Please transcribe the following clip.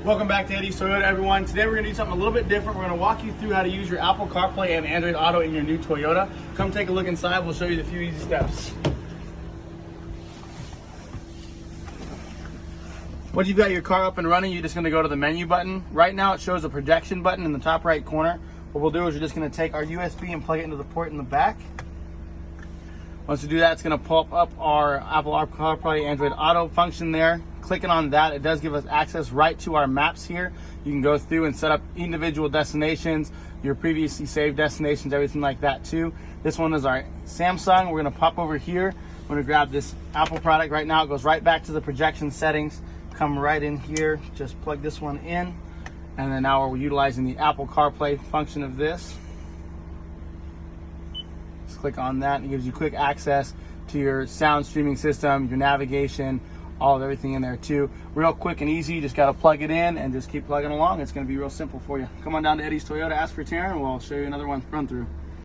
Welcome back to Eddie's Toyota, everyone. Today we're going to do something a little bit different. We're going to walk you through how to use your Apple CarPlay and Android Auto in your new Toyota. Come take a look inside. We'll show you the few easy steps. Once you've got your car up and running, you're just going to go to the menu button. Right now it shows a projection button in the top right corner. What we'll do is we're just going to take our USB and plug it into the port in the back. Once we do that, it's going to pull up our Apple CarPlay Android Auto function there. Clicking on that, it does give us access right to our maps here. You can go through and set up individual destinations, your previously saved destinations, everything like that too. This one is our Samsung. We're going to pop over here. We're going to grab this Apple product right now. It goes right back to the projection settings. Come right in here, just plug this one in. And then now we're utilizing the Apple CarPlay function of this. Just click on that and it gives you quick access to your sound streaming system, your navigation, all of everything in there too. Real quick and easy. You just got to plug it in and just keep plugging along. It's going to be real simple for you. Come on down to Eddie's Toyota, ask for Terren, and we'll show you another one run through.